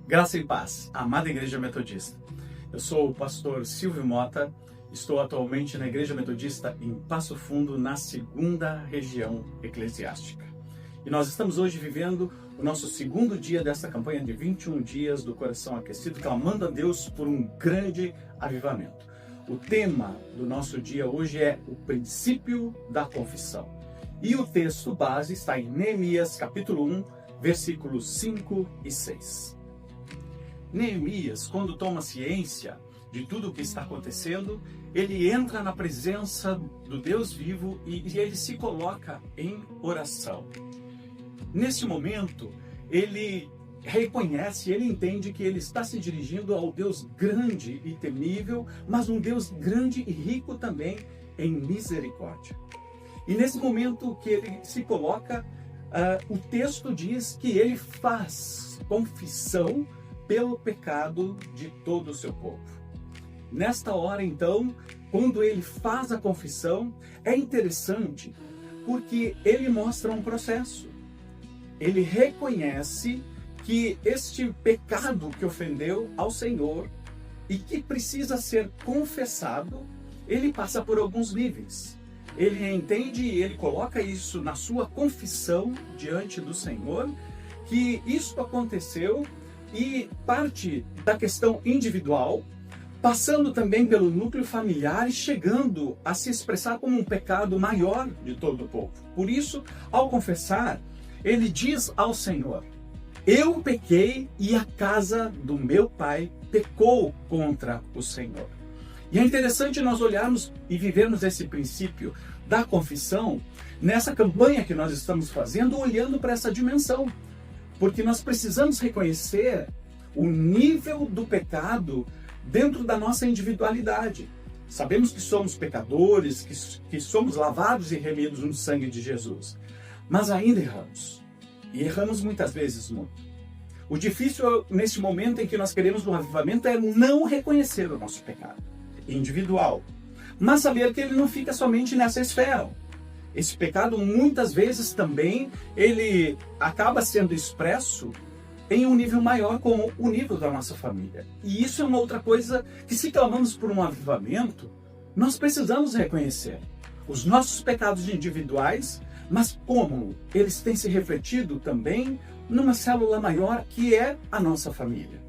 Graça e paz, amada Igreja Metodista. Eu sou o pastor Silvio Mota, estou atualmente na Igreja Metodista em Passo Fundo, na 2ª região eclesiástica. E nós estamos hoje vivendo o nosso 2º dia dessa campanha de 21 dias do coração aquecido, clamando a Deus por um grande avivamento. O tema do nosso dia hoje é o princípio da confissão. E o texto base está em Neemias capítulo 1, versículos 5 e 6. Neemias, quando toma ciência de tudo o que está acontecendo, ele entra na presença do Deus vivo e ele se coloca em oração. Nesse momento, ele reconhece, ele entende que ele está se dirigindo ao Deus grande e temível, mas um Deus grande e rico também em misericórdia. E nesse momento que ele se coloca, o texto diz que ele faz confissão pelo pecado de todo o seu povo. Nesta hora, então, quando ele faz a confissão, é interessante porque ele mostra um processo. Ele reconhece que este pecado que ofendeu ao Senhor e que precisa ser confessado, ele passa por alguns níveis. Ele entende e ele coloca isso na sua confissão diante do Senhor, que isso aconteceu e parte da questão individual, passando também pelo núcleo familiar e chegando a se expressar como um pecado maior de todo o povo. Por isso, ao confessar, ele diz ao Senhor: eu pequei e a casa do meu pai pecou contra o Senhor. E é interessante nós olharmos e vivermos esse princípio da confissão nessa campanha que nós estamos fazendo, olhando para essa dimensão. Porque nós precisamos reconhecer o nível do pecado dentro da nossa individualidade. Sabemos que somos pecadores, que somos lavados e remidos no sangue de Jesus. Mas ainda erramos. E erramos muitas vezes muito. O difícil nesse momento em que nós queremos um avivamento é não reconhecer o nosso pecado individual. Mas saber que ele não fica somente nessa esfera. Esse pecado muitas vezes também ele acaba sendo expresso em um nível maior, como o nível da nossa família. E isso é uma outra coisa que, se clamamos por um avivamento, nós precisamos reconhecer os nossos pecados individuais, mas como eles têm se refletido também numa célula maior que é a nossa família.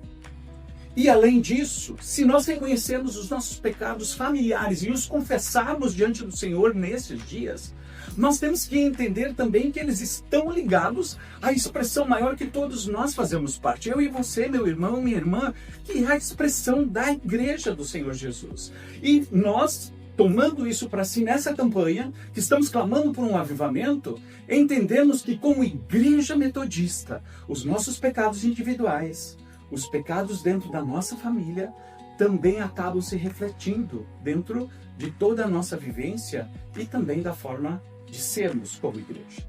E além disso, se nós reconhecermos os nossos pecados familiares e os confessarmos diante do Senhor nesses dias, nós temos que entender também que eles estão ligados à expressão maior que todos nós fazemos parte. Eu e você, meu irmão, minha irmã, que é a expressão da Igreja do Senhor Jesus. E nós, tomando isso para si nessa campanha, que estamos clamando por um avivamento, entendemos que como Igreja Metodista, os nossos pecados individuais, os pecados dentro da nossa família também acabam se refletindo dentro de toda a nossa vivência e também da forma de sermos como igreja.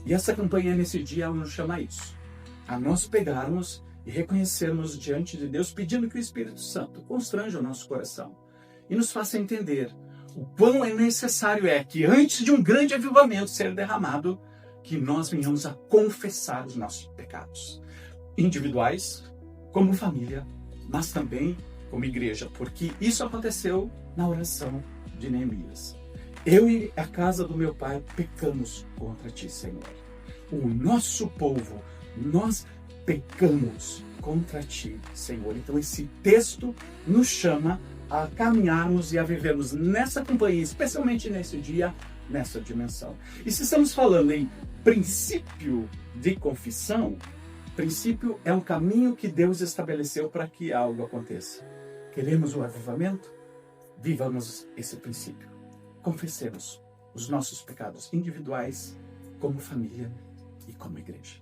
E essa campanha nesse dia nos chama a isso, a nós pegarmos e reconhecermos diante de Deus, pedindo que o Espírito Santo constranja o nosso coração e nos faça entender o quão necessário é que antes de um grande avivamento ser derramado, que nós venhamos a confessar os nossos pecados individuais, como família, mas também como igreja, porque isso aconteceu na oração de Neemias. Eu e a casa do meu pai pecamos contra ti, Senhor. O nosso povo, nós pecamos contra ti, Senhor. Então esse texto nos chama a caminharmos e a vivermos nessa campanha, especialmente nesse dia, nessa dimensão. E se estamos falando em princípio de confissão, princípio é um caminho que Deus estabeleceu para que algo aconteça. Queremos um avivamento? Vivamos esse princípio. Confessemos os nossos pecados individuais, como família e como igreja.